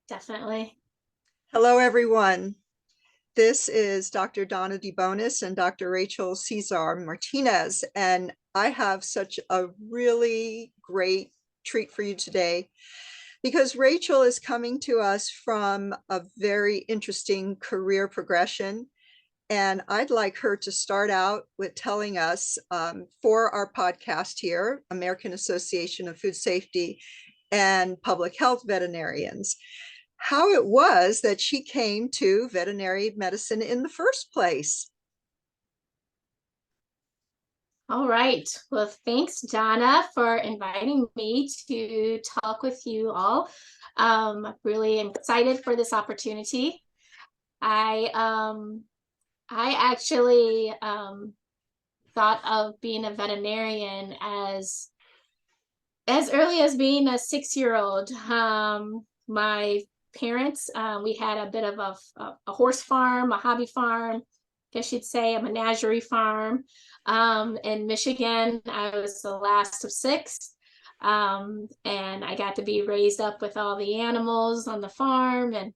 Definitely. Hello, everyone. This is Dr. Donna DeBonis and Dr. Rachel Cezar-Martinez, and I have such a really great treat for you today because Rachel is coming to us from a very interesting career progression. And I'd like her to start out with telling us for our podcast here, American Association of Food Safety and Public Health Veterinarians, how it was that she came to veterinary medicine in the first place. All right. Well, thanks, Donna, for inviting me to talk with you all. Really excited for this opportunity. I actually thought of being a veterinarian as early as being a 6-year-old. My parents, we had a bit of a horse farm, a hobby farm, I guess you'd say a menagerie farm. In Michigan, I was the last of 6. And I got to be raised up with all the animals on the farm. And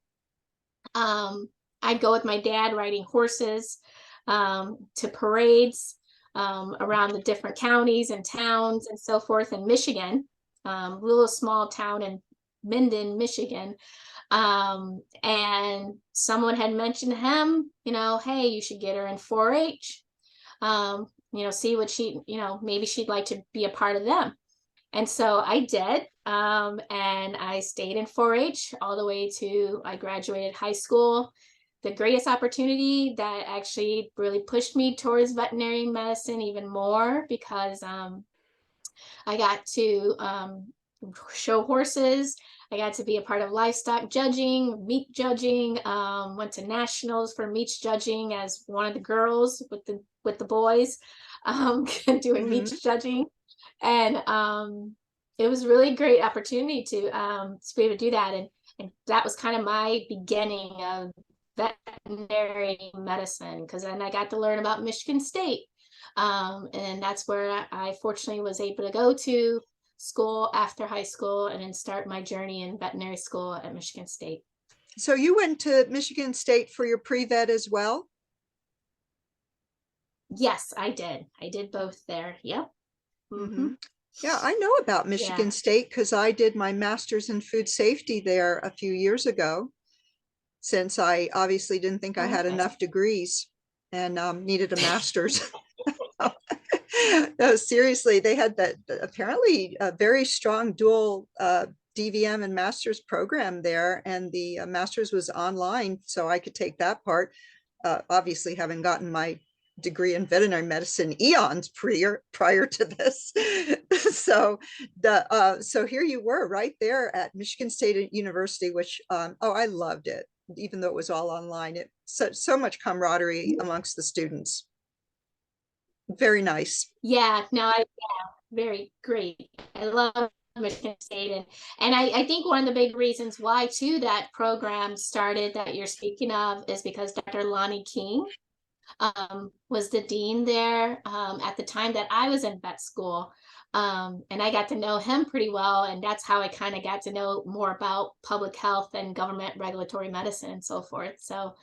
I'd go with my dad riding horses to parades around the different counties and towns and so forth in Michigan, little small town in Minden, Michigan. And someone had mentioned him, hey, you should get her in 4-H, see what she, maybe she'd like to be a part of them. And so I did, and I stayed in 4-H all the way to I graduated high school. The greatest opportunity that actually really pushed me towards veterinary medicine even more because I got to show horses. I got to be a part of livestock judging, meat judging, went to nationals for meat judging as one of the girls with the boys doing meat judging. And it was a really great opportunity to be able to do that. And that was kind of my beginning of veterinary medicine, because then I got to learn about Michigan State. And that's where I fortunately was able to go to school after high school and then start my journey in veterinary school at Michigan State. So you went to Michigan State for your pre-vet as well? Yes, I did. I did both there. Yep. Yeah, I know about Michigan State because I did my master's in food safety there a few years ago, since I obviously didn't think I had enough degrees and needed a master's. No, seriously, they had that apparently a very strong dual DVM and master's program there, and the master's was online, so I could take that part. Obviously, having gotten my degree in veterinary medicine eons prior to this. So here you were right there at Michigan State University, which I loved it, even though it was all online. It so much camaraderie amongst the students. Very nice. Yeah, very great. I love Michigan State, and I think one of the big reasons why too that program started that you're speaking of is because Dr. Lonnie King was the dean there at the time that I was in vet school. And I got to know him pretty well, and that's how I kind of got to know more about public health and government regulatory medicine and so forth. So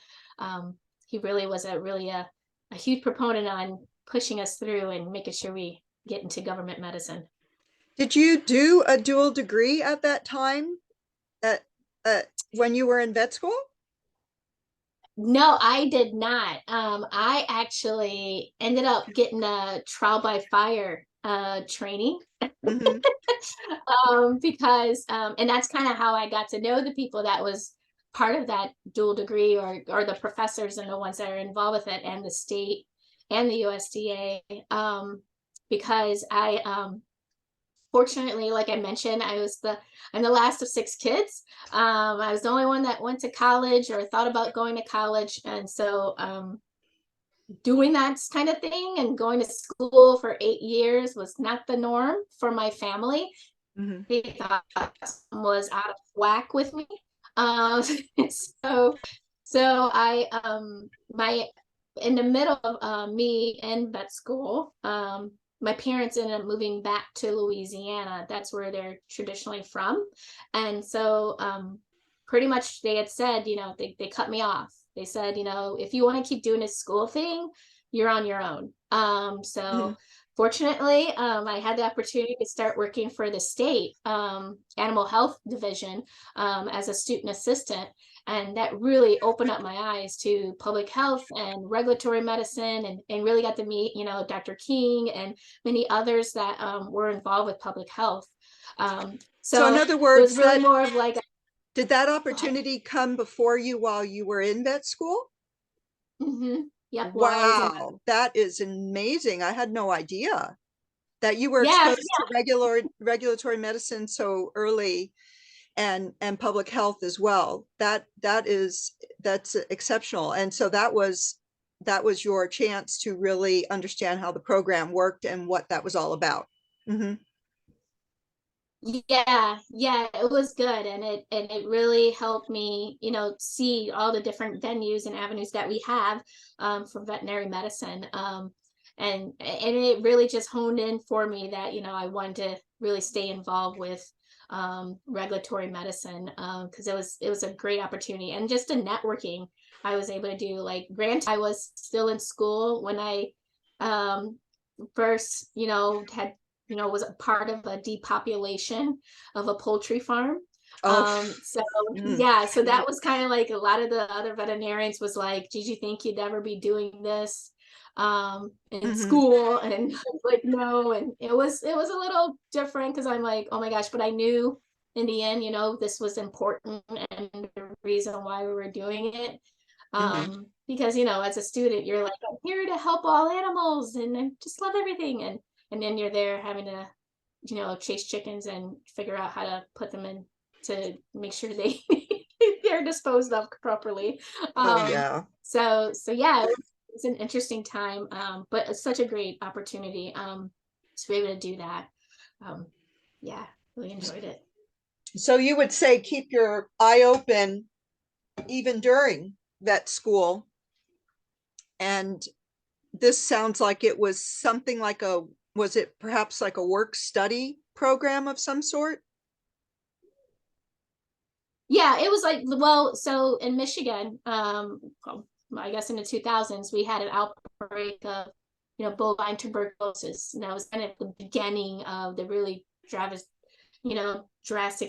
he really was a huge proponent on pushing us through and making sure we get into government medicine. Did you do a dual degree at that time when you were in vet school? No, I did not. I actually ended up getting a trial by fire training because and that's kind of how I got to know the people that was part of that dual degree, or the professors and the ones that are involved with it, and the state and the USDA, because I fortunately, like I mentioned, I'm the last of 6 kids. I was the only one that went to college or thought about going to college. And so doing that kind of thing and going to school for 8 years was not the norm for my family. They thought was out of whack with me. So I in the middle of me in vet school, my parents ended up moving back to Louisiana. That's where they're traditionally from. And so pretty much they had said, they cut me off. They said, if you want to keep doing this school thing, you're on your own. So Mhm. fortunately, I had the opportunity to start working for the state animal health division as a student assistant. And that really opened up my eyes to public health and regulatory medicine, and really got to meet, Dr. King and many others that were involved with public health. So in So other it was words, really that more of like, did that go ahead. opportunity come before you while you were in vet school? Yep, while I was in, Wow, that is amazing. I had no idea that you were yeah, exposed to regulatory medicine so early, and public health as well. That's exceptional. And so that was your chance to really understand how the program worked and what that was all about. Mhm. yeah, it was good, and it really helped me, see all the different venues and avenues that we have for veterinary medicine. And it really just honed in for me that, I wanted to really stay involved with regulatory medicine, because it was a great opportunity, and just the networking I was able to do. Like, granted, I was still in school when I um first, had, was a part of a depopulation of a poultry farm. Oh, So mm, yeah, so that was kind of like a lot of the other veterinarians was like, did you think you'd ever be doing this in mhm, school? And I was like, no. And it was a little different, because I'm like, oh my gosh, but I knew in the end, this was important and the reason why we were doing it. mhm. Because, as a student, you're like, I'm here to help all animals and I just love everything. And then you're there having to, chase chickens and figure out how to put them in to make sure they're disposed of properly. Oh, Um, yeah. so yeah, it's an interesting time, but it's such a great opportunity to be able to do that. Um, yeah, really enjoyed it. So you would say keep your eye open even during vet school. And this sounds like it was something like was it perhaps like a work study program of some sort? Yeah, it was like, well, so in Michigan, I guess in the 2000s, we had an outbreak of, bovine tuberculosis. And that was kind of the beginning of the really drastic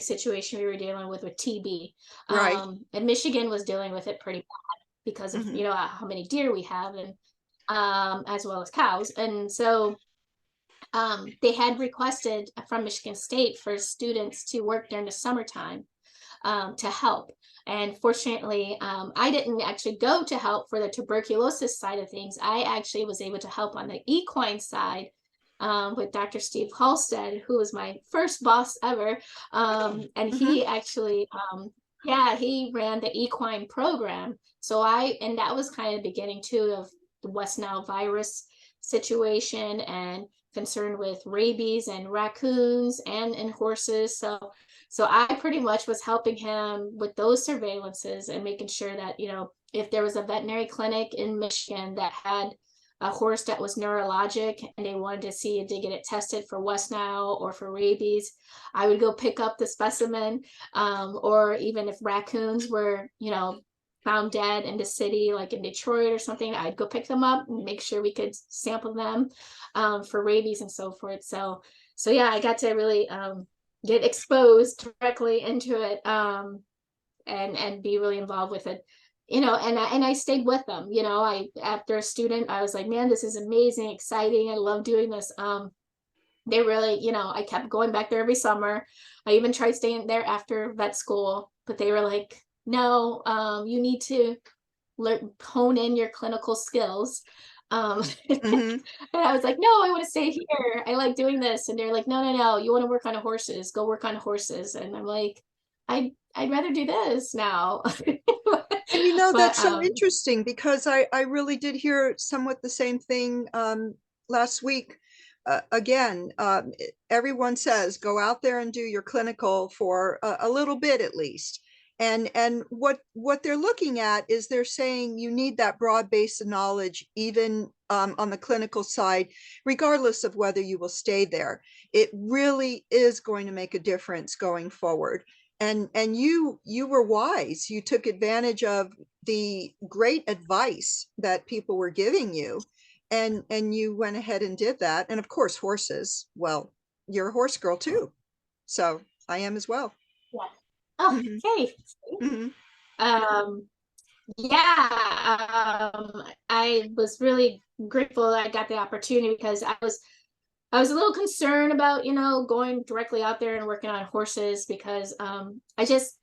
situation we were dealing with TB. Right. And Michigan was dealing with it pretty bad because of, Mhm, how many deer we have, and as well as cows. And so they had requested from Michigan State for students to work during the summertime to help. And fortunately, I didn't actually go to help for the tuberculosis side of things. I actually was able to help on the equine side with Dr. Steve Halstead, who was my first boss ever. And mhm, he actually, yeah, he ran the equine program. And that was kind of the beginning too of the West Nile virus situation and concerned with rabies and raccoons and horses. So I pretty much was helping him with those surveillances and making sure that, if there was a veterinary clinic in Michigan that had a horse that was neurologic and they wanted to see to get it tested for West Nile or for rabies, I would go pick up the specimen. Or even if raccoons were, found dead in the city, like in Detroit or something, I'd go pick them up and make sure we could sample them for rabies and so forth. So yeah, I got to really get exposed directly into it, and be really involved with it, and I stayed with them. I After a student, I was like, man, this is amazing, exciting, I love doing this. They really, I kept going back there every summer. I even tried staying there after vet school, but they were like, no, you need to hone in your clinical skills. And mhm. I was like, no, I want to stay here. I like doing this. And they're like, no, no, no, you want to work on horses, go work on horses. And I'm like, I'd rather do this now. And But that's so interesting because I really did hear somewhat the same thing last week. Again, everyone says go out there and do your clinical for a little bit at least. And what they're looking at is they're saying you need that broad base of knowledge even on the clinical side, regardless of whether you will stay there. It really is going to make a difference going forward. and you were wise. You took advantage of the great advice that people were giving you, and you went ahead and did that. And of course, horses. Well, you're a horse girl too, so I am as well. Yeah. Oh, Hmm. okay. Hmm. Um, yeah, I was really grateful that I got the opportunity because I was a little concerned about, going directly out there and working on horses because I just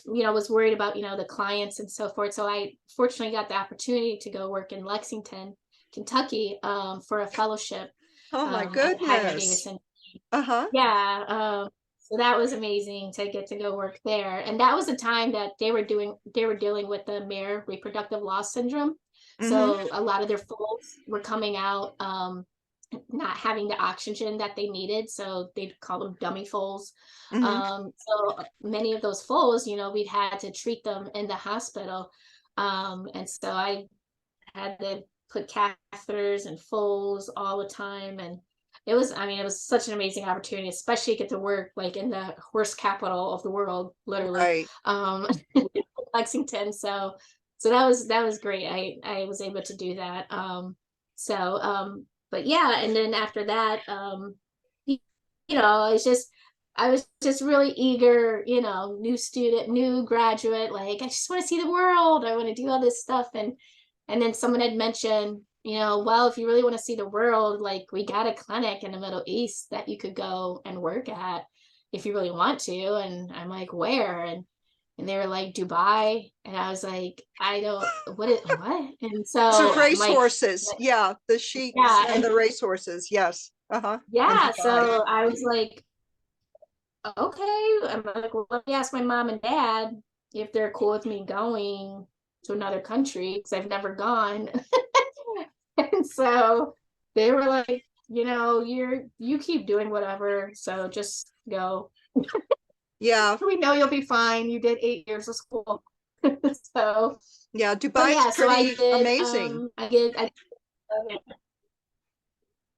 was worried about, the clients and so forth. So I fortunately got the opportunity to go work in Lexington, Kentucky, for a fellowship Oh my at Hyder goodness. Davidson. Uh-huh. Yeah, so that was amazing to get to go work there. And that was the time that they were dealing with the mare reproductive loss syndrome. Hmm. So a lot of their foals were coming out, not having the oxygen that they needed. So they'd call them dummy foals. Hmm. So many of those foals, we'd had to treat them in the hospital. And so I had to put catheters and foals all the time. And it was such an amazing opportunity, especially get to work like in the horse capital of the world, literally, Right. Lexington. So that was great. I was able to do that. But yeah, and then after that, I was just really eager, new student, new graduate, like I just want to see the world. I want to do all this stuff. And then someone had mentioned, well, if you really want to see the world, like we got a clinic in the Middle East that you could go and work at if you really want to. And I'm like, where? And they were like, Dubai. And I was like, I don't, what? And So so I'm like, racehorses, yeah, the sheiks yeah. and And the racehorses, yes. Uh-huh. In yeah, Dubai. so I was like, okay. I'm like, well, let me ask my mom and dad if they're cool with me going to another country because I've never gone. And so they were like, you keep doing whatever, so just go. Yeah, We know you'll be fine. You did 8 years of school. So yeah, so Dubai is yeah, so pretty amazing.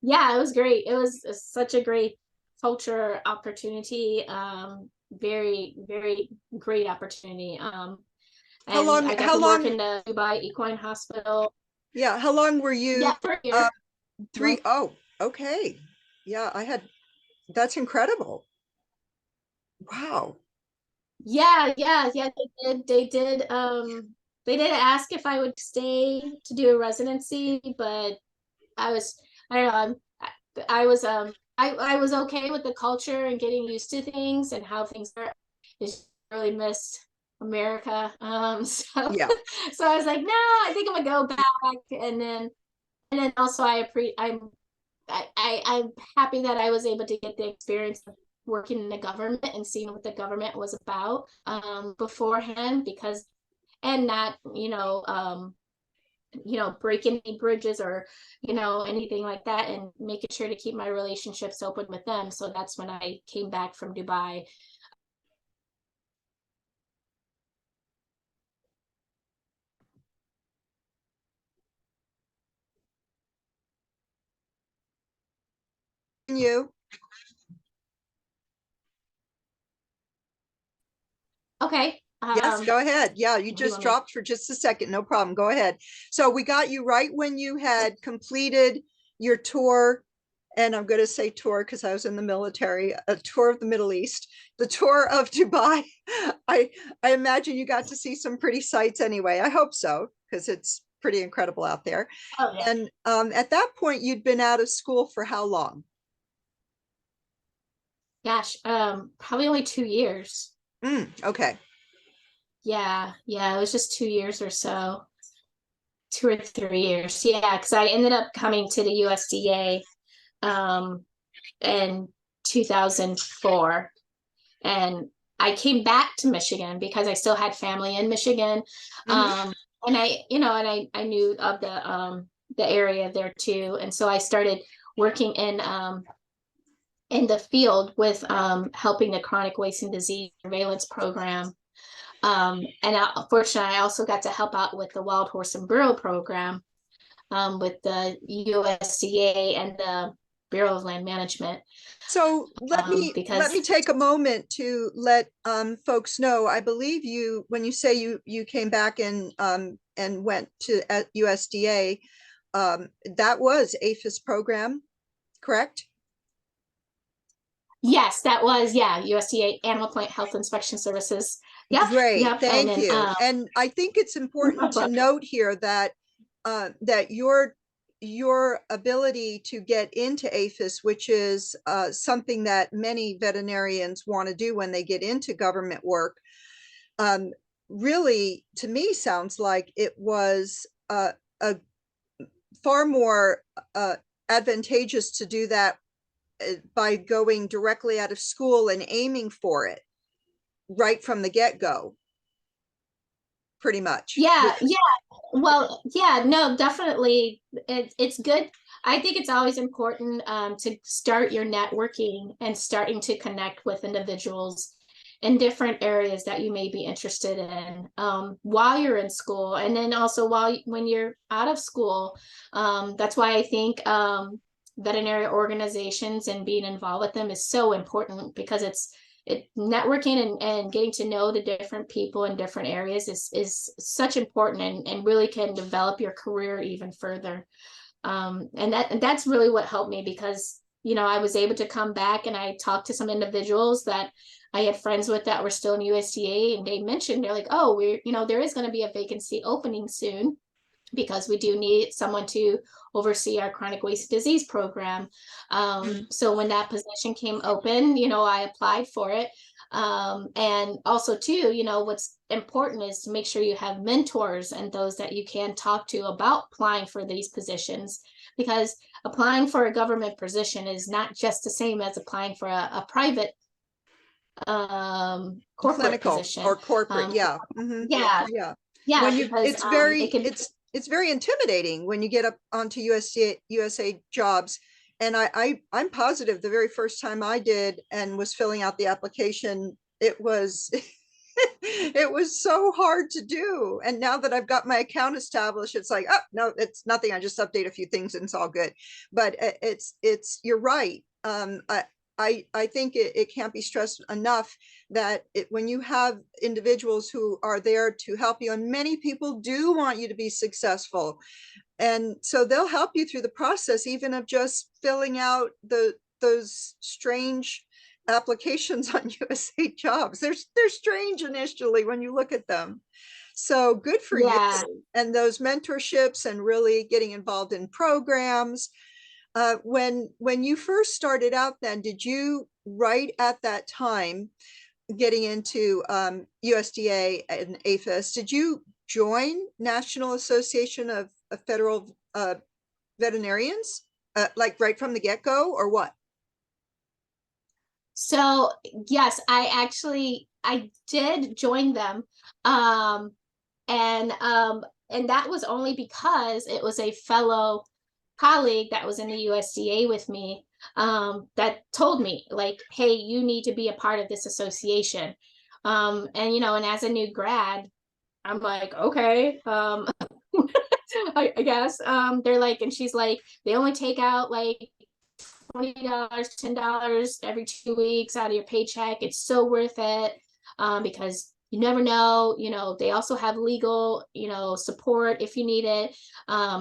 yeah, it was great. It was such a great culture opportunity. Very, very great opportunity. How And long, I got how to work long, in the Dubai Equine Hospital. yeah, how long were Yeah, you, for a uh, year. three? Oh, okay. Yeah, that's incredible. Wow. Yeah. They did ask if I would stay to do a residency, but I was, I don't know, I was okay with the culture and getting used to things and how things are. Just really missed America. So Yeah. so I was like, no, I think I'm gonna go back. And then also I'm happy that I was able to get the experience of working in the government and seeing what the government was about beforehand, because and not break any bridges or anything like that, and making sure to keep my relationships open with them. So that's when I came back from Dubai. You? Okay. Yes, go ahead. Yeah, you Do you just want me dropped for just a second. No problem. Go ahead. So we got you right when you had completed your tour, and I'm going to say tour because I was in the military, a tour of the Middle East, the tour of Dubai. I I imagine you got to see some pretty sights anyway. I hope so because it's pretty incredible out there. oh yeah, And at that point, you'd been out of school for how long? gosh, probably only 2 years. Okay. Yeah, it was just 2 years or so, 2 or 3 years. Yeah, because I ended up coming to the USDA in 2004, and I came back to Michigan because I still had family in Michigan. Hmm. And I knew of the area there too. And so I started working in the field with helping the chronic wasting disease surveillance program. Fortunately, I also got to help out with the wild horse and burro program with the USDA and the Bureau of Land Management. So let me take a moment to let folks know. I believe you, when you say you came back and went to USDA, that was APHIS program, correct? Yes, that was, yeah, USDA Animal Plant Health Inspection Services. Yep. Great, yep. thank you. And I think it's important to note here that that your ability to get into APHIS, which is something that many veterinarians want to do when they get into government work, really, to me, sounds like it was a far more advantageous to do that by going directly out of school and aiming for it right from the get-go, pretty much. Yeah, yeah. Well, yeah, no, definitely. It's good. I think it's always important to start your networking and starting to connect with individuals in different areas that you may be interested in while you're in school, and then also when you're out of school. That's why I think veterinary organizations and being involved with them is so important, because networking and getting to know the different people in different areas is such important, and really can develop your career even further. And that's really what helped me, because I was able to come back and I talked to some individuals that I had friends with that were still in USDA, and they mentioned, they're like, oh, there is going to be a vacancy opening soon, because we do need someone to oversee our chronic wasting disease program. So when that position came open, I applied for it. And also too, what's important is to make sure you have mentors and those that you can talk to about applying for these positions, because applying for a government position is not just the same as applying for a private corporate clinical position or corporate. Yeah. Yeah, when because it's very intimidating when you get up onto USA jobs. And I'm positive the very first time I did and was filling out the application, it was it was so hard to do. And now that I've got my account established, it's like, oh no, it's nothing. I just update a few things and it's all good. But you're right. I think it can't be stressed enough that when you have individuals who are there to help you, and many people do want you to be successful, and so they'll help you through the process, even of just filling out those strange applications on USA jobs. They're strange initially when you look at them. So good for you. And those mentorships and really getting involved in programs. When you first started out, then did you, right at that time, getting into USDA and APHIS, did you join National Association of Federal Veterinarians, like right from the get-go, or what? So yes, I did join them, and that was only because it was a fellow colleague that was in the USDA with me that told me, like, hey, you need to be a part of this association. And and as a new grad, I'm like, okay, I guess. They're like, and she's like, they only take out like $20, $10 every 2 weeks out of your paycheck. It's so worth it, because you never know. They also have legal, support if you need it.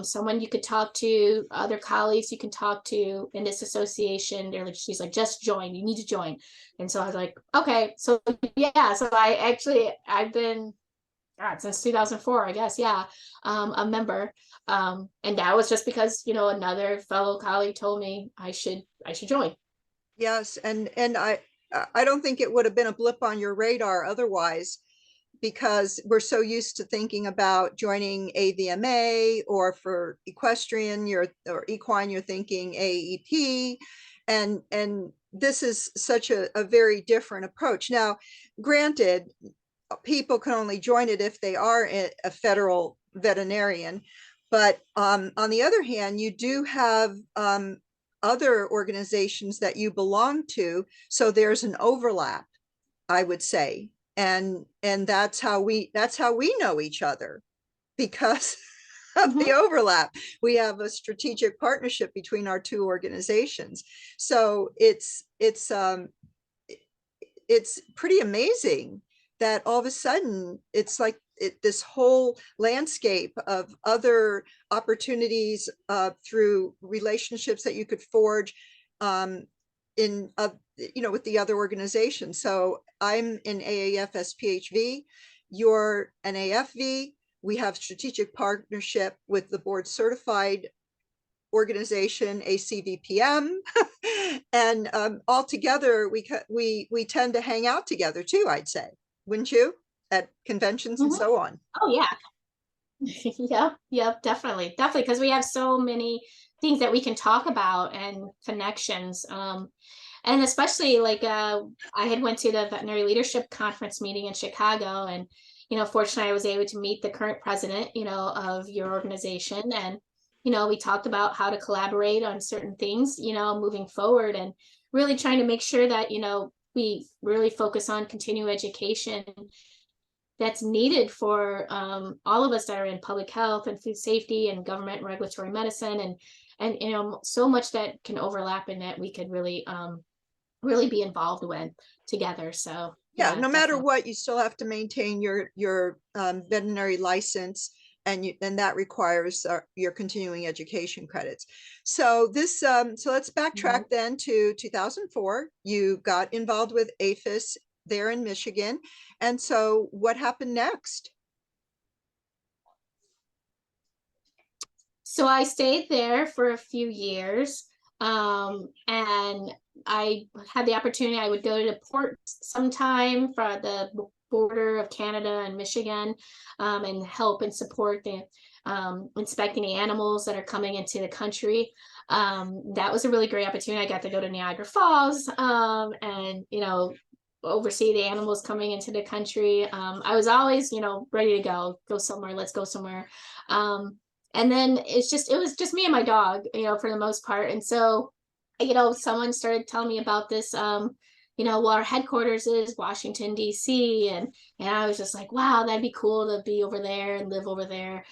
Someone you could talk to, other colleagues you can talk to in this association. She's like, just join. You need to join. And so I was like, okay. So yeah. So I've been, God, since 2004, I guess. Yeah. A member. And that was just because, another fellow colleague told me I should join. Yes. And I don't think it would have been a blip on your radar otherwise, because we're so used to thinking about joining AVMA, or for equestrian, or equine, you're thinking AAEP. And this is such a very different approach. Now, granted, people can only join it if they are a federal veterinarian. But on the other hand, you do have other organizations that you belong to. So there's an overlap, I would say. And that's how we know each other, because of the Mhm. overlap. We have a strategic partnership between our two organizations. So it's pretty amazing that all of a sudden it's like this whole landscape of other opportunities through relationships that you could forge um, in with the other organizations. So I'm in AAFSPHV, you're an AFV. We have strategic partnership with the board certified organization, ACVPM, and all together we tend to hang out together too. I'd say, wouldn't you, at conventions and Mhm. so on? Oh yeah. Yep, yep, definitely, definitely, because we have so many things that we can talk about and connections. And especially like I had went to the veterinary leadership conference meeting in Chicago, and fortunately I was able to meet the current president, of your organization, and we talked about how to collaborate on certain things, moving forward, and really trying to make sure that we really focus on continuing education that's needed for all of us that are in public health and food safety and government and regulatory medicine, and so much that can overlap in that we could really be involved with together. So Yeah, yeah, no matter definitely. what, you still have to maintain your veterinary license, and that requires your continuing education credits. So so let's backtrack Mhm. then to 2004. You got involved with APHIS there in Michigan, and so what happened next? So I stayed there for a few years, and I had the opportunity. I would go to port sometime for the border of Canada and Michigan, and help and support the inspecting the animals that are coming into the country. That was a really great opportunity. I got to go to Niagara Falls, and oversee the animals coming into the country. I was always, ready to go somewhere. Let's go somewhere. Um, and then it was just me and my dog, for the most part. And so someone started telling me about this, well, our headquarters is Washington DC, and I was just like, wow, that'd be cool to be over there and live over there.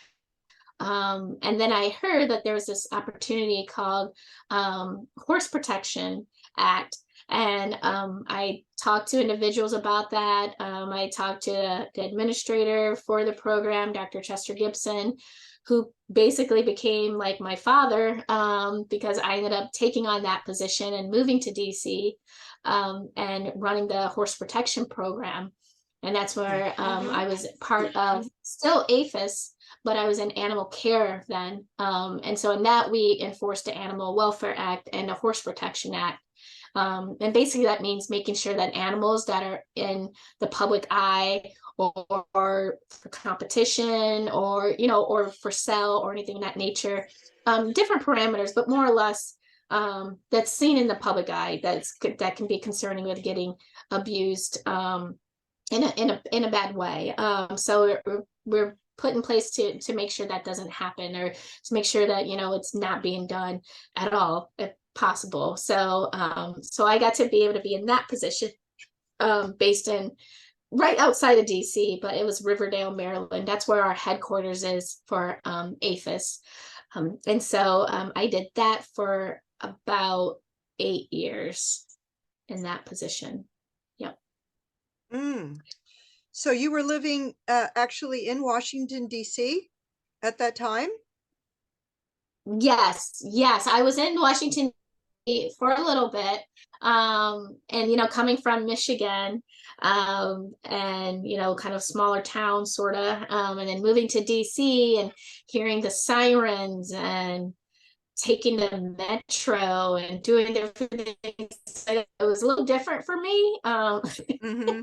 And then I heard that there was this opportunity called Horse Protection Act. And I talked to individuals about that. I talked to the administrator for the program, Dr. Chester Gibson, who basically became like my father, because I ended up taking on that position and moving to DC, and running the horse protection program. And that's where I was part of still APHIS, but I was in animal care then. And so in that, we enforced the Animal Welfare Act and the Horse Protection Act. And basically that means making sure that animals that are in the public eye, or for competition, or for sale or anything of that nature, different parameters, but more or less, that's seen in the public eye, that can be concerning with getting abused, in a bad way. So we're put in place to make sure that doesn't happen, or to make sure that it's not being done at all if possible. So I got to be able to be in that position, based in right outside of DC, but it was Riverdale, Maryland. That's where our headquarters is for APHIS. And so I did that for about 8 years in that position. Yep. Mm. So you were living actually in Washington, DC at that time? Yes, yes. I was in Washington for a little bit. And coming from Michigan, and kind of smaller town sort of, and then moving to DC and hearing the sirens and taking the metro and doing different things. It was a little different for me. Mm-hmm.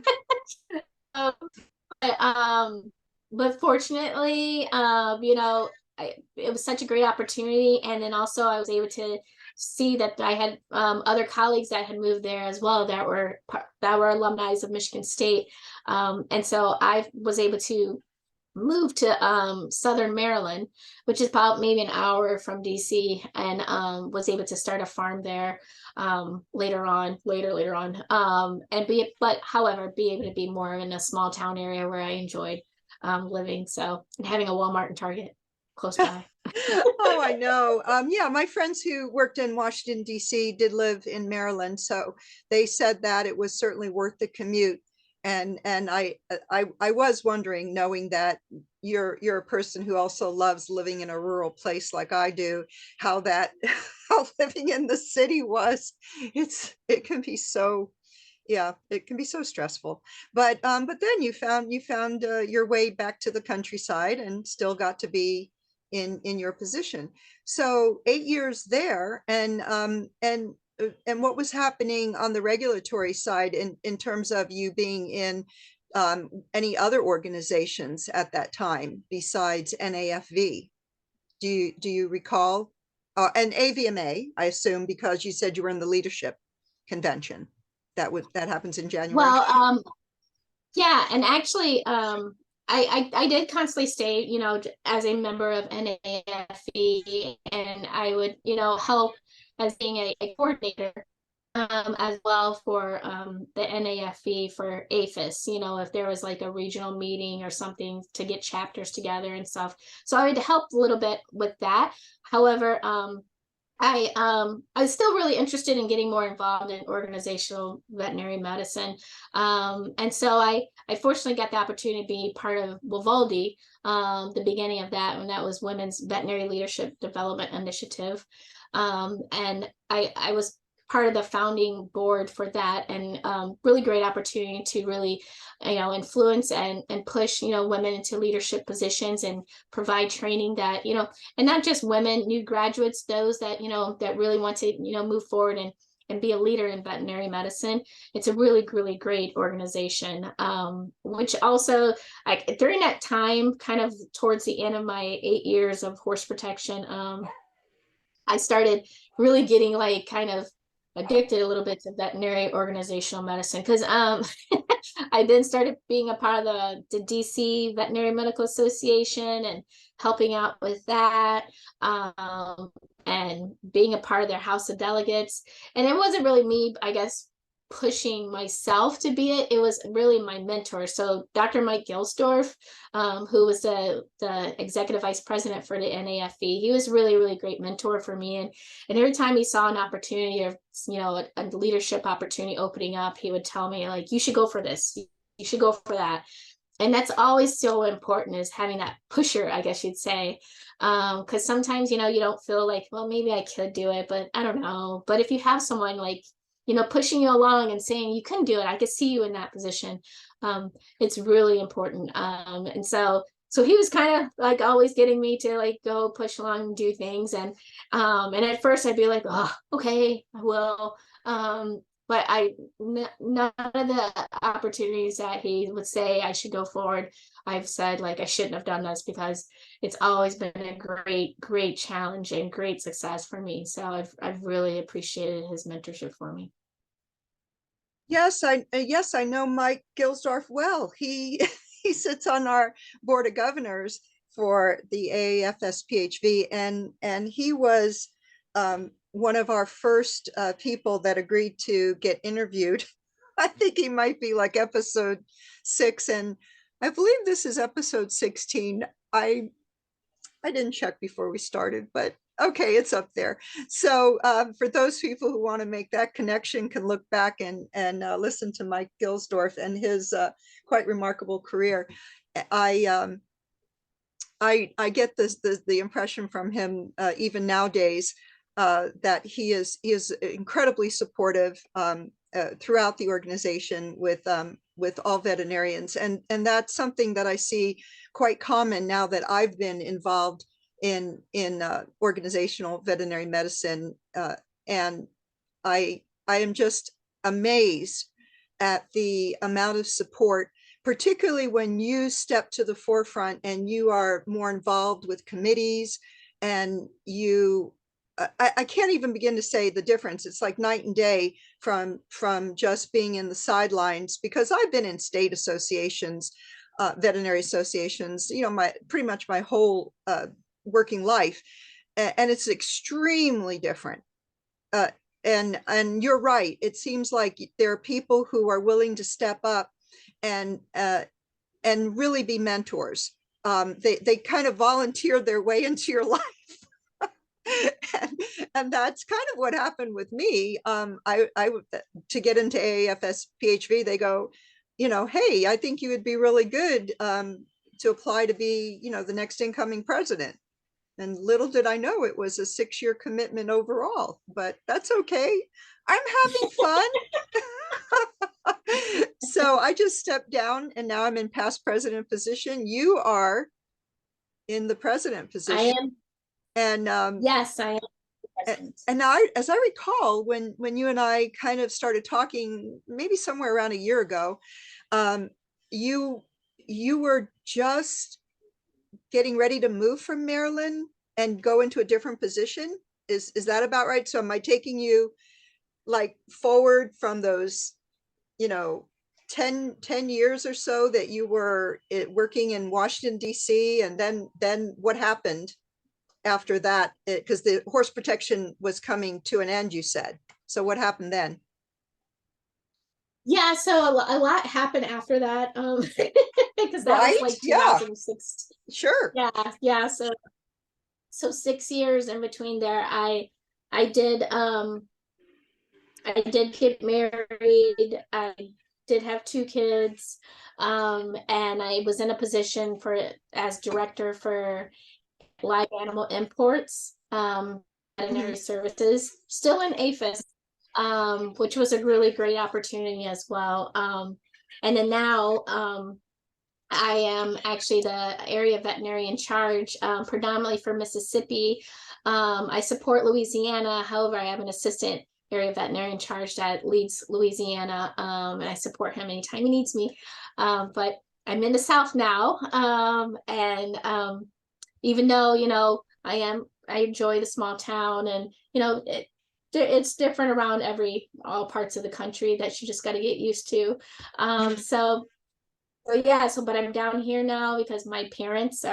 Um, but, fortunately, it was such a great opportunity. And then also I was able to see that I had other colleagues that had moved there as well, that were alumni of Michigan State. And so I was able to move to Southern Maryland, which is about maybe an hour from DC, and was able to start a farm there later on, but however, be able to be more in a small town area where I enjoyed living. So, and having a Walmart and Target. close by. Oh, I know. Yeah, my friends who worked in Washington, D.C. did live in Maryland, so they said that it was certainly worth the commute. And I was wondering, knowing that you're a person who also loves living in a rural place like I do, how that how living in the city was. It can be so, yeah, it can be so stressful. But then you found your way back to the countryside and still got to be in your position. So 8 years there, and what was happening on the regulatory side in terms of you being in any other organizations at that time besides NAFV? Do you recall? And AVMA, I assume, because you said you were in the leadership convention. That happens in January. Well, yeah, and actually, I did constantly stay, as a member of NAFE, and I would, help as being a coordinator, as well for the NAFE for APHIS, if there was like a regional meeting or something to get chapters together and stuff. So I would help a little bit with that. However, I was still really interested in getting more involved in organizational veterinary medicine. And so I fortunately got the opportunity to be part of Vivaldi, the beginning of that, when that was Women's Veterinary Leadership Development Initiative. And I was part of the founding board for that, and really great opportunity to really, influence and push, women into leadership positions and provide training that, and not just women, new graduates, those that, that really want to, move forward and be a leader in veterinary medicine. It's a really, really great organization, which also, like, during that time, kind of towards the end of my 8 years of horse protection, I started really getting like kind of addicted a little bit to veterinary organizational medicine, because I then started being a part of the DC Veterinary Medical Association and helping out with that, and being a part of their House of Delegates. And it wasn't really me, I guess, pushing myself to be it. It was really my mentor. So Dr. Mike Gilsdorf, who was the executive vice president for the NAFV, he was really, really great mentor for me. And every time he saw an opportunity, or a leadership opportunity opening up, he would tell me, like, you should go for this, you should go for that. And that's always so important, is having that pusher, I guess you'd say. Because sometimes, you don't feel like, well, maybe I could do it, but I don't know. But if you have someone like, pushing you along and saying you can do it, I could see you in that position. It's really important. And so he was kind of like always getting me to like go push along and do things. And at first I'd be like, oh, okay, I will. But none of the opportunities that he would say I should go forward, I've said like I shouldn't have done this, because it's always been a great, great challenge and great success for me. So I've really appreciated his mentorship for me. Yes, I know Mike Gilsdorf well. He he sits on our board of governors for the AAFSPHV, and he was one of our first people that agreed to get interviewed. I think he might be like episode 6, and I believe this is episode 16. I didn't check before we started, but okay, it's up there. So for those people who want to make that connection, can look back and listen to Mike Gilsdorf and his quite remarkable career. I I get the impression from him even nowadays that he is incredibly supportive throughout the organization with all veterinarians, and that's something that I see quite common now that I've been involved in organizational veterinary medicine, and I am just amazed at the amount of support, particularly when you step to the forefront and you are more involved with committees, and I can't even begin to say the difference. It's like night and day from just being in the sidelines, because I've been in state associations, veterinary associations, pretty much my whole working life, and it's extremely different. Uh, and you're right. It seems like there are people who are willing to step up and really be mentors. they kind of volunteered their way into your life. And that's kind of what happened with me. To get into AAFSPHV, they go, hey, I think you would be really good to apply to be, the next incoming president. And little did I know it was a 6-year commitment overall, but that's okay. I'm having fun. So I just stepped down and now I'm in past president position. You are in the president position. I am. And Yes, I am and present. as I recall, when you and I kind of started talking, maybe somewhere around a year ago, um, you were just getting ready to move from Maryland and go into a different position. Is that about right? So am I taking you like forward from those, 10 years or so that you were working in Washington, D.C., and then what happened after that? Because the horse protection was coming to an end, you said. So what happened then? Yeah, so a lot happened after that. Because that was Right? like Yeah, 2006. sure. Yeah, yeah. So 6 years in between there, I did I did get married. I did have 2 kids. And I was in a position for as director for live animal imports, Mhm. veterinary services, still in APHIS, which was a really great opportunity as well. And then now I am actually the area veterinarian in charge, predominantly for Mississippi. I support Louisiana. However, I have an assistant area veterinarian in charge that leads Louisiana, and I support him anytime he needs me. But I'm in the South now, and even though I enjoy the small town, and it's different around all parts of the country that you just got to get used to. So yeah, but I'm down here now because my parents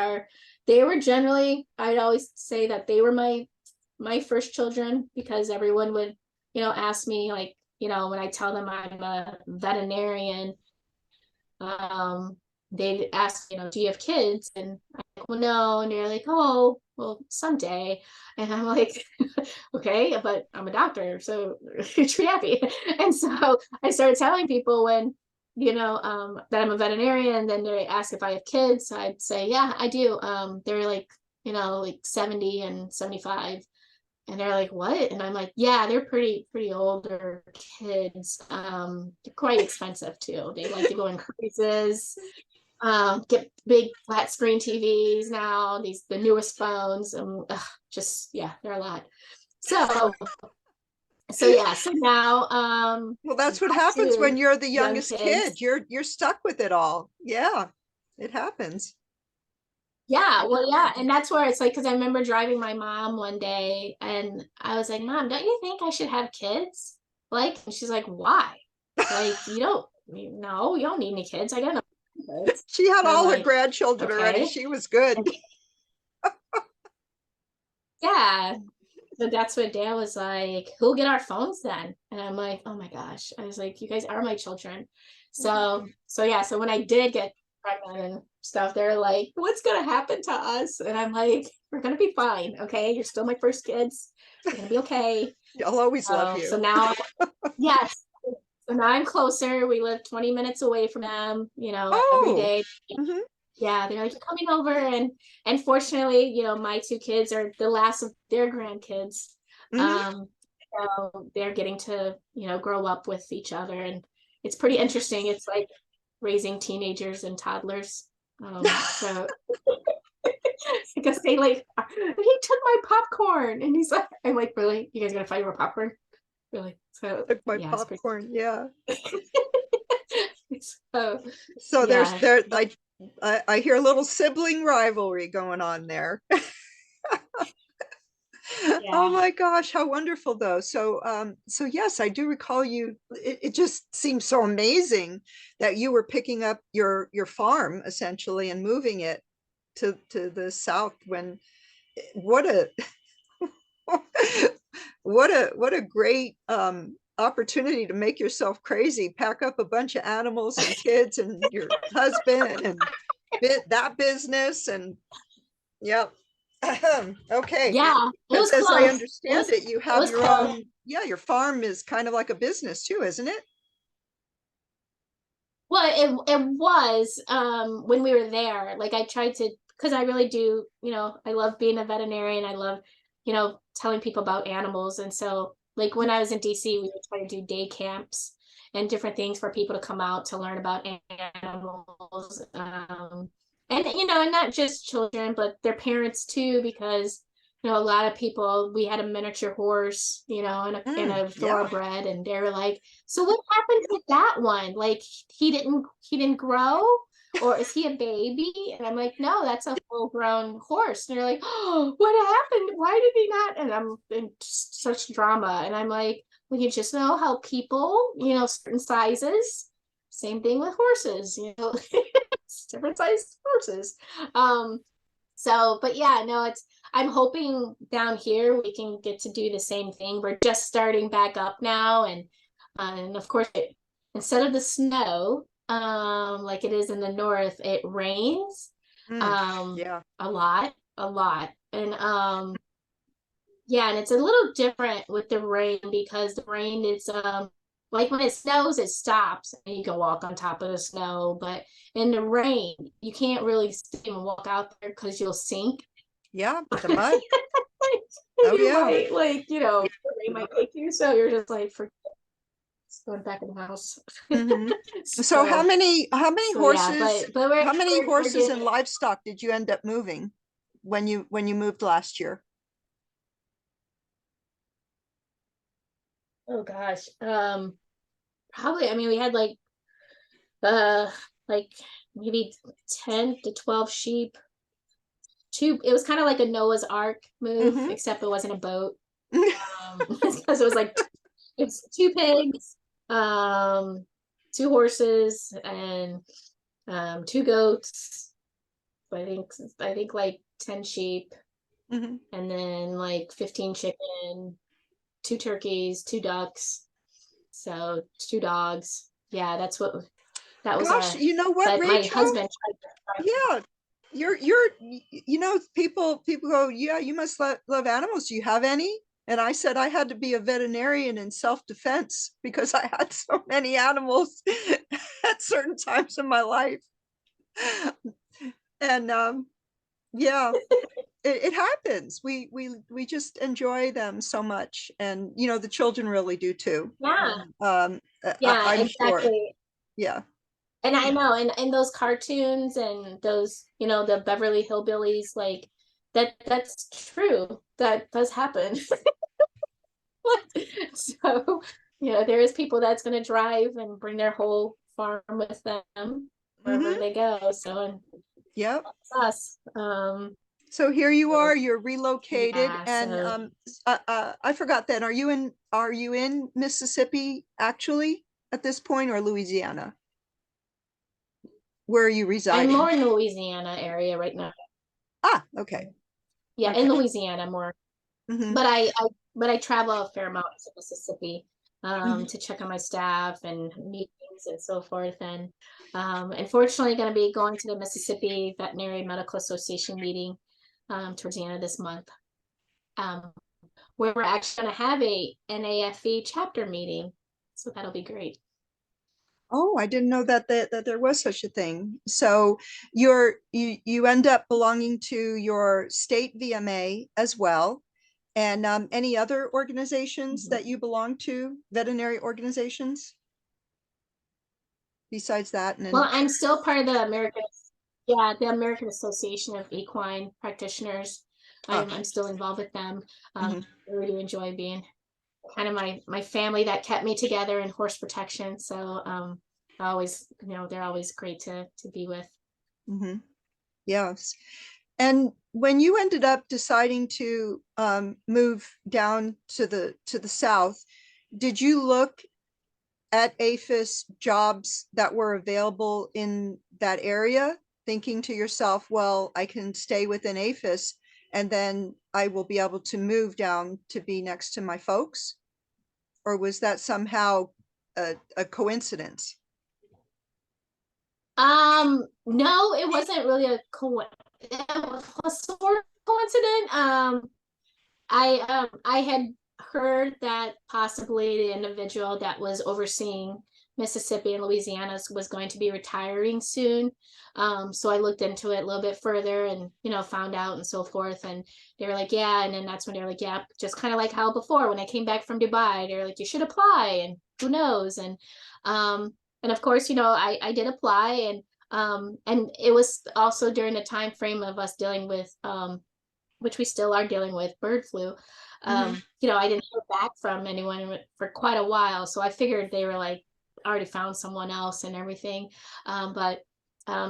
they were generally, I'd always say that they were my first children, because everyone would, ask me, like, when I tell them I'm a veterinarian, um, they'd ask, do you have kids? And I'm like, well, no. And they're like, oh, well, someday. And I'm like, okay, but I'm a doctor, so you're happy. And so I started telling people when, that I'm a veterinarian, and then they ask if I have kids. So I'd say, yeah, I do. They're like, like 70 and 75. And they're like, what? And I'm like, yeah, they're pretty older kids. They're quite expensive too. They like to go on cruises, get big flat screen TVs now, the newest phones, just, yeah, they're a lot. So yeah, so now Well, that's what back happens when to you're the young youngest kid. kids. You're stuck with it all. Yeah, it happens. Yeah, well, yeah, and that's where it's like, because I remember driving my mom one day, and I was like, Mom, don't you think I should have kids? Like, and she's like, why? Like, no, you don't need any kids. I got no kids. She had And I'm all her like, grandchildren already. okay. She was good. And yeah, so that's what Dad was like, who'll get our phones then? And I'm like, oh my gosh. I was like, you guys are my children. So yeah, so when I did get pregnant and stuff, they're like, what's gonna happen to us? And I'm like, we're gonna be fine, okay? You're still my first kids. We're gonna be okay. I'll always love So you. now, yes. So now I'm closer. We live 20 minutes away from them, every Oh, day. mhm, Yeah, they're like, you're coming over. And fortunately, my 2 kids are the last of their grandkids. mhm. Um, so they're getting to, grow up with each other, and it's pretty interesting. It's like raising teenagers and toddlers. So because they like, he took my popcorn, and he's like, I'm like, really? You guys gonna fight over popcorn? Really? So Took my yeah, it's pretty. popcorn. Yeah. So So yeah, I hear a little sibling rivalry going on there. Oh yeah. my gosh, how wonderful though. So yes, I do recall you. It just seems so amazing that you were picking up your farm essentially and moving it to the south when what a what a great opportunity to make yourself crazy, pack up a bunch of animals and kids and your husband that business and yep. Okay. Yeah, it was Because as I close. understand it, you It have was your close. own, yeah, your farm is kind of like a business too, isn't it? Well, it was when we were there. Like I tried to, because I really do, I love being a veterinarian. I love, telling people about animals. And so like when I was in DC, we would try to do day camps and different things for people to come out to learn about animals. And and not just children, but their parents too, because a lot of people, we had a miniature horse, and a Yeah. thoroughbred, and they were like, so what happened to that one? Like he didn't grow, or is he a baby? And I'm like, no, that's a full grown horse. And they're like, oh, what happened? Why did he not? And I'm in such drama. And I'm like, well, you just know how people, certain sizes, same thing with horses, different sized horses. But yeah, no, I'm hoping down here we can get to do the same thing. We're just starting back up now, and of course, instead of the snow, like it is in the north, it rains, Yeah. a lot, and yeah, and it's a little different with the rain because the rain is like when it snows, it stops and you can walk on top of the snow, but in the rain, you can't really even walk out there because you'll sink. Yeah. The mud. And Oh you yeah. might the rain might take you, so you're just like for going back in the house. Hmm. So So yeah, but how many we're horses getting and livestock did you end up moving when you moved last year? oh gosh. Probably, I mean, we had uh like maybe 10 to 12 sheep. It was kind of like a Noah's Ark move, Hmm. except it wasn't a boat. Because it was like it's two pigs, two horses, and two goats. I think like 10 sheep, Hmm. and then like 15 chicken, two turkeys, two ducks, so two dogs. Yeah, that was Gosh, our. you know what, But my Rachel? husband tried. Yeah, people go, yeah, you must love animals. Do you have any? And I said I had to be a veterinarian in self-defense because I had so many animals at certain times in my life. And yeah, it happens. We just enjoy them so much, and the children really do too. Yeah, I, yeah, I'm sure. exactly. Yeah. And I know, and those cartoons and those, the Beverly Hillbillies, like that's true. That does happen. So, there is people that's going to drive and bring their whole farm with them wherever Hmm. they go. So, and Yep. that's us. So here you So are, you're relocated, yeah, and so I forgot that. Are you in Mississippi actually at this point, or Louisiana? Where are you I'm residing? more in the Louisiana area right now. Ah, okay. Yeah, in Okay. Louisiana more. Hmm. But I travel a fair amount to Mississippi Hmm. to check on my staff and meetings and so forth. And unfortunately, going to be going to the Mississippi Veterinary Medical Association meeting towards the end of this month, um, where we're actually going to have a NAFV chapter meeting. So that'll be great. Oh, I didn't know that there was such a thing. So you end up belonging to your state VMA as well, and any other organizations Mhm. that you belong to, veterinary organizations besides that, and Well, then I'm still part of the American Association of Equine Practitioners. ah, I'm still involved with them. mhm. I really do enjoy being kind of my family that kept me together in horse protection. So I always, they're always great to be with. Mhm. Yes. And when you ended up deciding to move down to the south, did you look at APHIS jobs that were available in that area, thinking to yourself, well, I can stay within APHIS and then I will be able to move down to be next to my folks? Or was that somehow a coincidence? No, it wasn't really it was sort of coincident. I had heard that possibly the individual that was overseeing Mississippi and Louisiana was going to be retiring soon. So I looked into it a little bit further and, found out and so forth. And they were like, yeah. And then that's when they were like, yeah, just kind of like how before when I came back from Dubai, they were like, you should apply and who knows. And of course, I did apply and it was also during the time frame of us dealing with which we still are dealing with, bird flu. Mhm. I didn't hear back from anyone for quite a while. So I figured they were like already found someone else and everything. But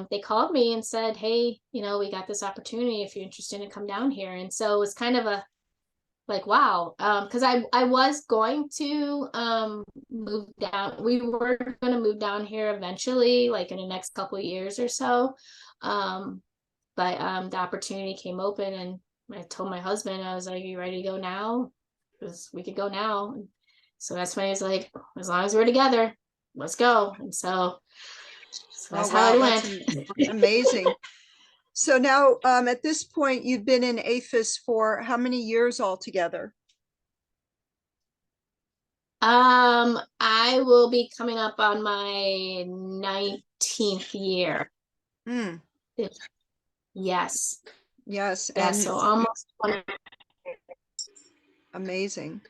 they called me and said, hey, we got this opportunity if you're interested in come down here. And so it was kind of a like, wow. Because I was going to move down. We were going to move down here eventually, like in the next couple of years or so. But the opportunity came open and I told my husband, I was like, you ready to go now? Because we could go now. And so that's when he was like, as long as we're together, let's go. And so Oh, that's how wow, it that's went. amazing. So now, at this point, you've been in APHIS for how many years altogether? I will be coming up on my 19th year. Hmm. Yes. Yes, Yeah, and so almost 20. amazing.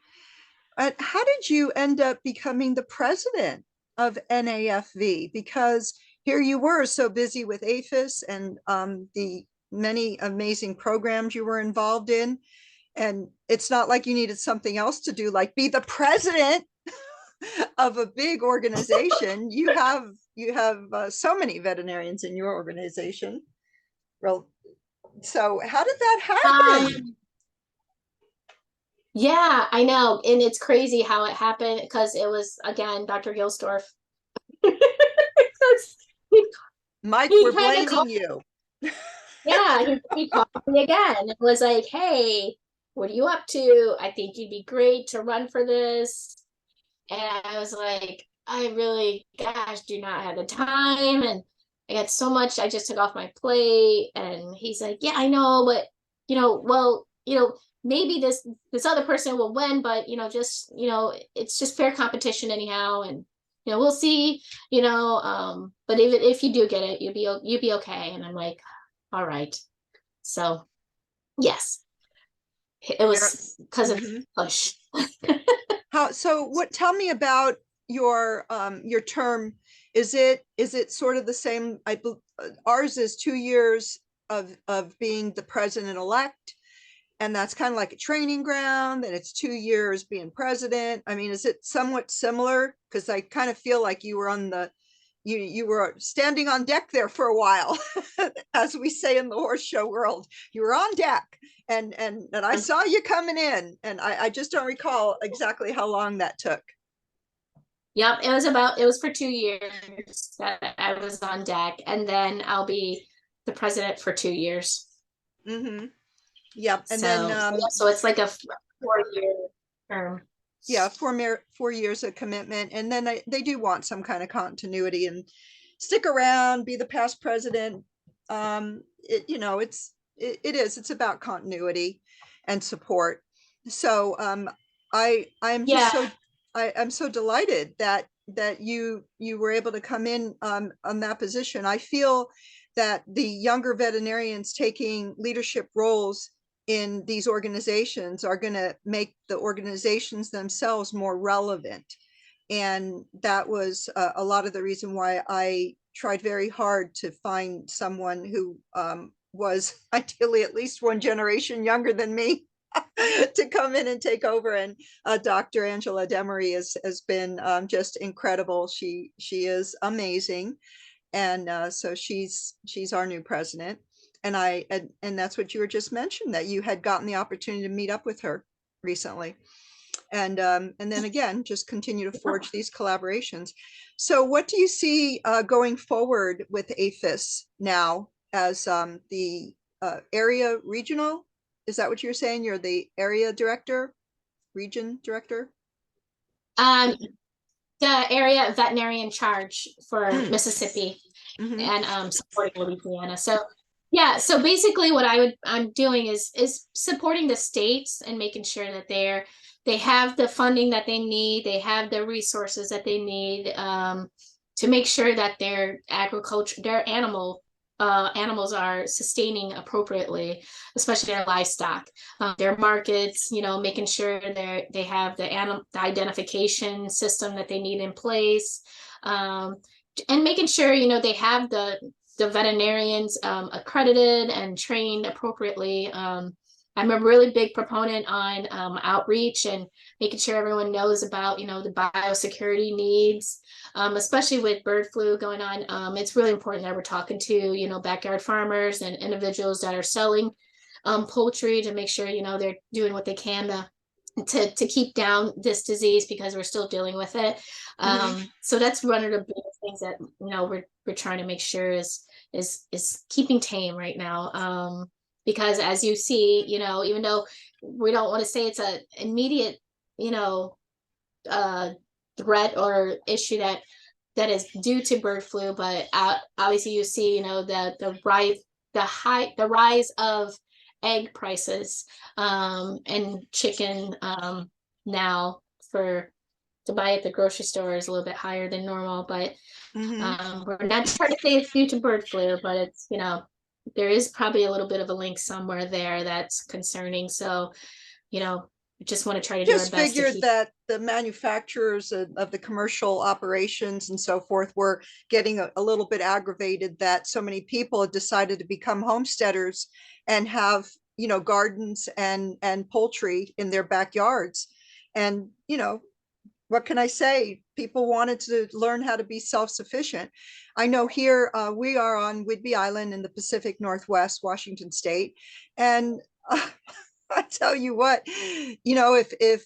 How did you end up becoming the president of NAFV? Because here you were so busy with APHIS and the many amazing programs you were involved in. And it's not like you needed something else to do, like be the president of a big organization. You have so many veterinarians in your organization. Well, so how did that happen? Um, yeah, I know. And it's crazy how it happened because it was again Dr. Gilsdorf. he, Mike, he we're kind of called, blaming you. yeah, he called me again. It was like, hey, what are you up to? I think you'd be great to run for this. And I was like, I really, gosh, do not have the time. And I got so much I just took off my plate. And he's like, yeah, I know, but well, maybe this other person will win, but just it's just fair competition anyhow. And we'll see, but even if you do get it, you'll be okay. And I'm like, all right. So yes, it was Yes. because of Mhm. push. What, tell me about your term. Is it sort of the same? Ours is 2 years of being the president-elect, and that's kind of like a training ground, and it's 2 years being president. I mean, is it somewhat similar? Because I kind of feel like you were standing on deck there for a while, as we say in the horse show world. You were on deck, and I saw you coming in, and I just don't recall exactly how long that took. Yep, it was for 2 years that I was on deck, and then I'll be the president for 2 years. Mm-hmm. Yep. And then So it's like a 4 year term. yeah, 4 years of commitment, and then they do want some kind of continuity and stick around, be the past president. It's about continuity and support. So I'm just Yeah, so I'm so delighted that you were able to come in on that position. I feel that the younger veterinarians taking leadership roles in these organizations are going to make the organizations themselves more relevant. And that was a lot of the reason why I tried very hard to find someone who was ideally at least one generation younger than me to come in and take over. And Dr. Angela Demery has been just incredible. She is amazing, and so she's our new president. And that's what you were just mentioned, that you had gotten the opportunity to meet up with her recently, and then again just continue to forge these collaborations. So what do you see going forward with APHIS now as the area regional? Is that what you're saying? You're the area director, region director? um, the area veterinarian charge for Mm, Mississippi. Mhm. and supporting Louisiana. So yeah, so basically what I'm doing is supporting the states and making sure that they have the funding that they need, they have the resources that they need, to make sure that their agriculture, their animals are sustaining appropriately, especially their livestock, their markets, making sure they have the identification system that they need in place, and making sure, they have the veterinarians accredited and trained appropriately. I'm a really big proponent on outreach and making sure everyone knows about, the biosecurity needs, especially with bird flu going on. It's really important that we're talking to, backyard farmers and individuals that are selling poultry to make sure, they're doing what they can to keep down this disease, because we're still dealing with it. Mhm. So that's one of the big things that, we're trying to make sure is keeping tame right now. Because as you see, even though we don't want to say it's a immediate, you know, uh, threat or issue that is due to bird flu, but obviously you see, the rise of egg prices, and chicken, now for to buy at the grocery store is a little bit higher than normal, but Mhm. we're not trying to say it's due to bird flu, but it's, there is probably a little bit of a link somewhere there that's concerning. So, just want to try to do our Just best to figured keep. that the manufacturers of the commercial operations and so forth were getting a little bit aggravated that so many people had decided to become homesteaders and have, gardens and poultry in their backyards. And, what can I say? People wanted to learn how to be self-sufficient. I know here we are on Whidbey Island in the Pacific Northwest, Washington State, and I tell you what, if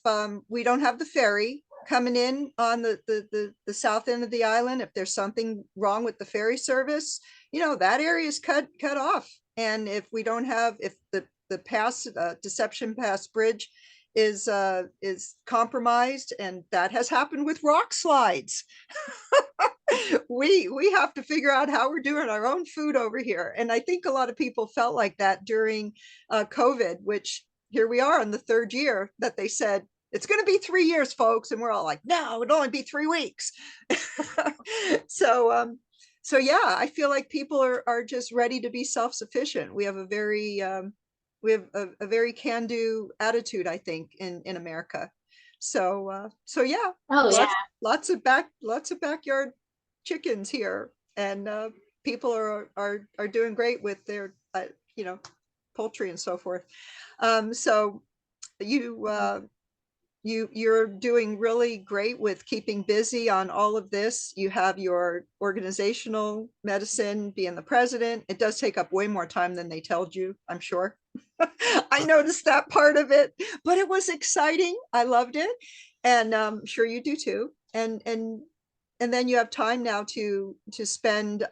we don't have the ferry coming in on the south end of the island, if there's something wrong with the ferry service, that area is cut off. And if we don't have, if the pass Deception Pass Bridge is compromised, and that has happened with rock slides. We have to figure out how we're doing our own food over here. And I think a lot of people felt like that during COVID, which here we are in the third year that they said it's going to be 3 years, folks, and we're all like, no, it'll only be 3 weeks. so so yeah, I feel like people are just ready to be self-sufficient. We have a very a very can-do attitude, I think, in America. So yeah, Oh yeah. lots of backyard chickens here, and people are doing great with their poultry and so forth. So you you're doing really great with keeping busy on all of this. You have your organizational medicine, being the president. It does take up way more time than they told you, I'm sure. I noticed that part of it, but it was exciting. I loved it, and I'm sure you do too. And then you have time now to spend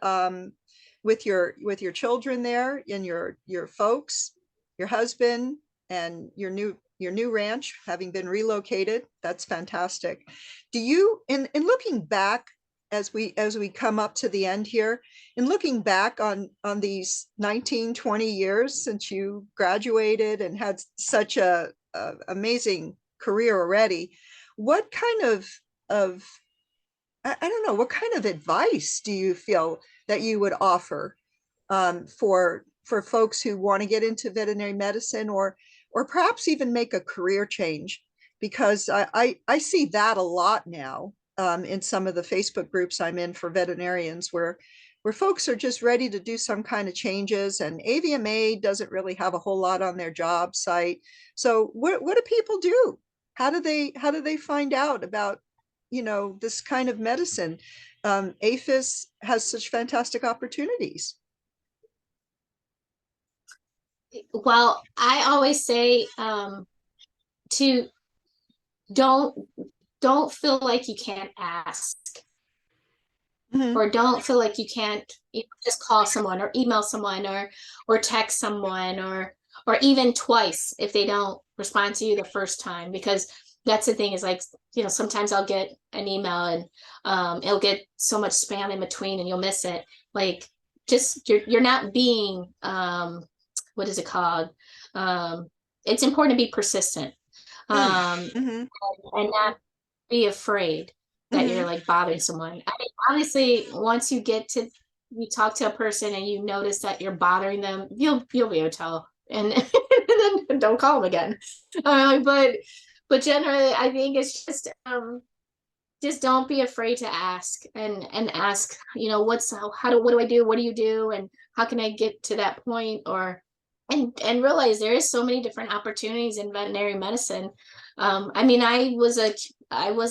with your children there, and your folks, your husband, and your new ranch having been relocated. That's fantastic. Do you, in looking back, as we come up to the end here, in looking back on these 19-20 years since you graduated and had such a amazing career already, what kind of I don't know, what kind of advice do you feel that you would offer for folks who want to get into veterinary medicine, or perhaps even make a career change? Because I see that a lot now in some of the Facebook groups I'm in for veterinarians, where folks are just ready to do some kind of changes, and AVMA doesn't really have a whole lot on their job site. So what do people do? How do they find out about this kind of medicine? APHIS has such fantastic opportunities. Well, I always say, to don't don't feel like you can't ask, Mhm. or don't feel like you can't, just call someone or email someone or text someone, or even twice if they don't respond to you the first time, because that's the thing is like, sometimes I'll get an email and it'll get so much spam in between and you'll miss it. Like just you're not being what is it called? It's important to be persistent. Mm-hmm. And not be afraid that you're Mm-hmm. like bothering someone. I mean, honestly, once you talk to a person and you notice that you're bothering them, you'll be able to tell, and, and then don't call them again. But generally, I think it's just don't be afraid to ask and ask, what do I do? What do you do? And how can I get to that point? Or and realize there is so many different opportunities in veterinary medicine. I mean, I was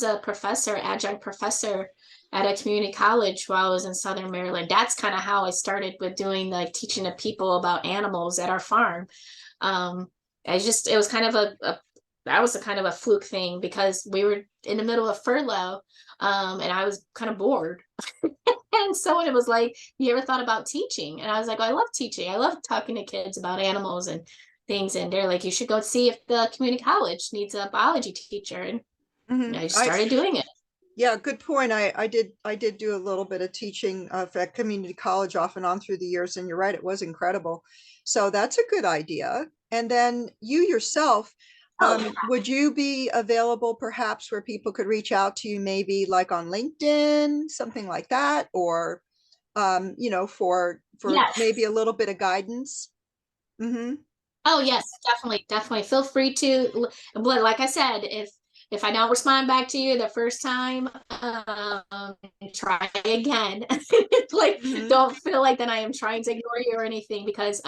a professor, adjunct professor at a community college while I was in Southern Maryland. That's kind of how I started with doing like teaching the people about animals at our farm. Um, it was kind of that was a kind of a fluke thing because we were in the middle of furlough, and I was kind of bored. And so it was like, you ever thought about teaching? And I was like, I love teaching. I love talking to kids about animals and things. And they're like, you should go see if the community college needs a biology teacher. And Mm-hmm. I started doing it. Yeah, good point. I did do a little bit of teaching at community college off and on through the years, and you're right, it was incredible. So that's a good idea. And then you yourself, Oh, yeah. would you be available perhaps where people could reach out to you, maybe like on LinkedIn, something like that, or for maybe Yes. a little bit of guidance? Mm-hmm. Oh yes, definitely, definitely. Feel free to, but like I said, if I don't respond back to you the first time, try again. Like, Mm-hmm. don't feel like that I am trying to ignore you or anything because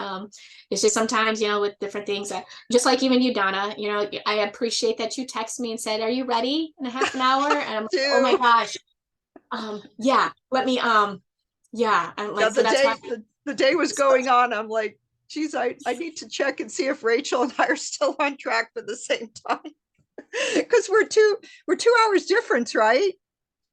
it's just sometimes, with different things that, just like even you, Donna, I appreciate that you text me and said, "Are you ready in a half an hour?" And I'm like, "Oh my Do gosh, yeah, let me, yeah." I'm yeah, like, so that's why. the day was going on. I'm like, geez, I need to check and see if Rachel and I are still on track for the same time. Because we're 2 hours difference, right?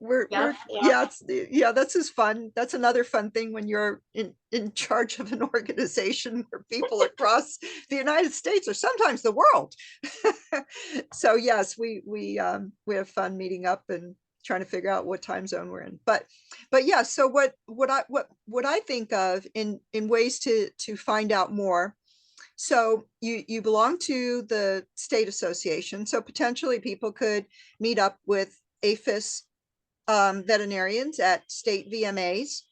Yep, We're yep. yeah, yeah, that's as fun. That's another fun thing when you're in charge of an organization where people across the United States or sometimes the world. So yes, we have fun meeting up and trying to figure out what time zone we're in. But yeah, so what I think of in ways to find out more. So you belong to the state association, so potentially people could meet up with APHIS veterinarians at state VMAs.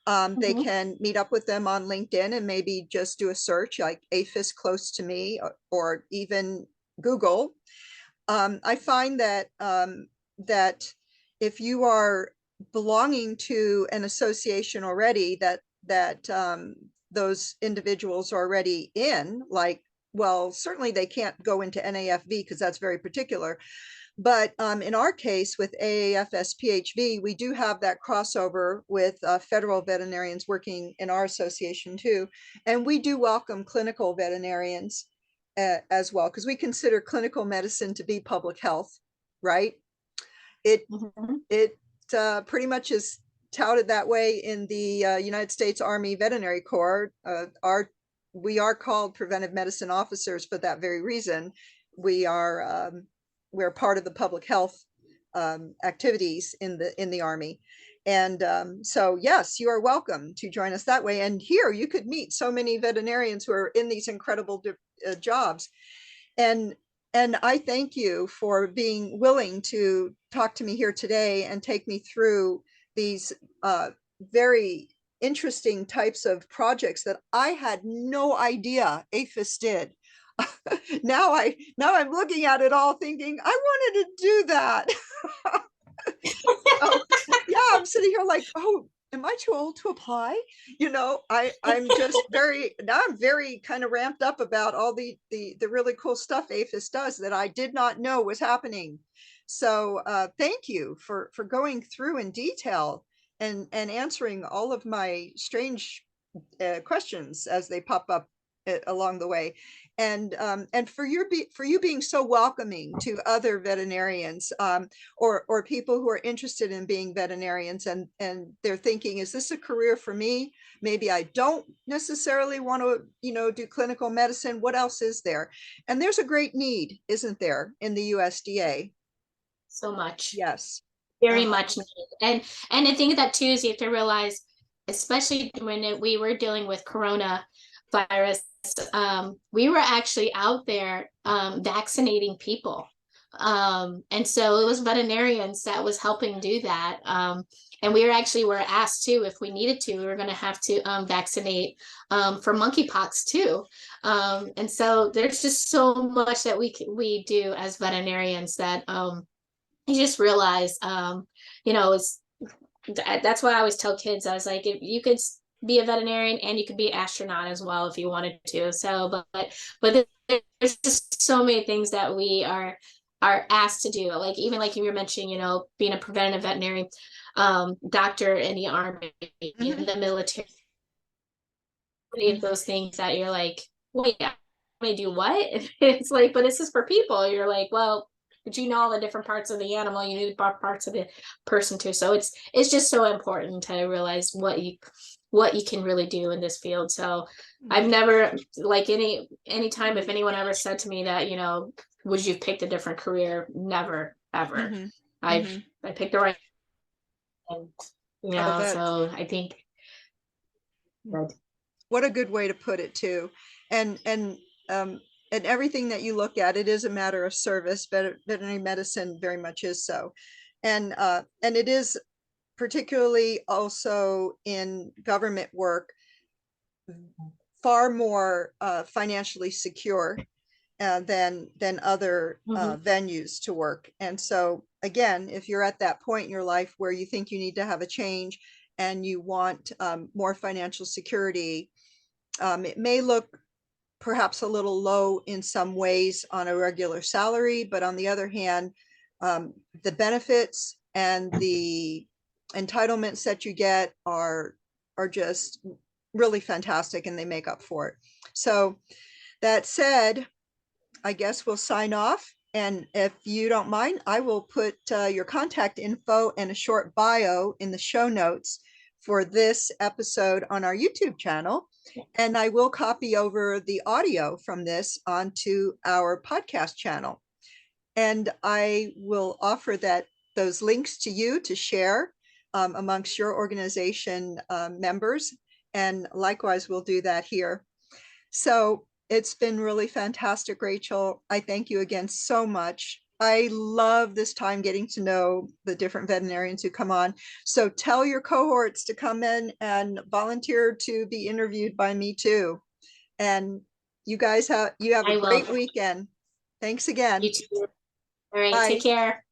They Mhm. can meet up with them on LinkedIn and maybe just do a search like APHIS close to me, or even Google. I find that if you are belonging to an association already, that those individuals are already in, like, well, certainly they can't go into NAFV because that's very particular. But in our case with AAFSPHV, we do have that crossover with federal veterinarians working in our association too. And we do welcome clinical veterinarians as well, because we consider clinical medicine to be public health, right? It Mhm. it pretty much is touted that way in the United States Army Veterinary Corps. We are called preventive medicine officers for that very reason. We are we're part of the public health activities in the Army. And so, yes, you are welcome to join us that way. And here you could meet so many veterinarians who are in these incredible jobs. And and I thank you for being willing to talk to me here today and take me through these very interesting types of projects that I had no idea APHIS did. Now I'm looking at it all thinking I wanted to do that. So yeah, I'm sitting here like, oh, am I too old to apply? I'm just I'm very kind of ramped up about all the really cool stuff APHIS does that I did not know was happening. So thank you for going through in detail and answering all of my strange questions as they pop up along the way. And for you being so welcoming to other veterinarians, or people who are interested in being veterinarians, and they're thinking, is this a career for me? Maybe I don't necessarily want to, do clinical medicine. What else is there? And there's a great need, isn't there, in the USDA? So much. Yes. Very Uh-huh. much needed. And I think that too is you have to realize, especially when we were dealing with coronavirus, we were actually out there vaccinating people. And so it was veterinarians that was helping do that. And we were asked too, if we needed to, we were going to have to vaccinate for monkeypox too. And so there's just so much that we do as veterinarians that you just realize, it's that's why I always tell kids, I was like, if you could be a veterinarian and you could be an astronaut as well if you wanted to. So, but there's just so many things that we are asked to do. Like even like you were mentioning, being a preventative veterinary doctor in the army, in the military, any of those things that you're like, wait, I may do what? It's like, but this is for people. You're like, well, but you know all the different parts of the animal, you know the parts of the person too. So it's just so important to realize what you can really do in this field. So I've never, like, any time if anyone ever said to me that, would you have picked a different career? Never, ever. I picked the right, and Oh, so I think that what a good way to put it too. And everything that you look at, it is a matter of service. Veterinary medicine very much is so. And it is particularly also in government work, far more financially secure than other venues to work. And so again, if you're at that point in your life where you think you need to have a change and you want more financial security, it may look perhaps a little low in some ways on a regular salary, but on the other hand, the benefits and the entitlements that you get are just really fantastic, and they make up for it. So that said, I guess we'll sign off. And if you don't mind, I will put your contact info and a short bio in the show notes for this episode on our YouTube channel. And I will copy over the audio from this onto our podcast channel. And I will offer those links to you to share amongst your organization members. And likewise, we'll do that here. So it's been really fantastic, Rachel. I thank you again so much. I love this time getting to know the different veterinarians who come on. So tell your cohorts to come in and volunteer to be interviewed by me too. And you guys have a great weekend. Thanks again. You too. All right, take Bye. care.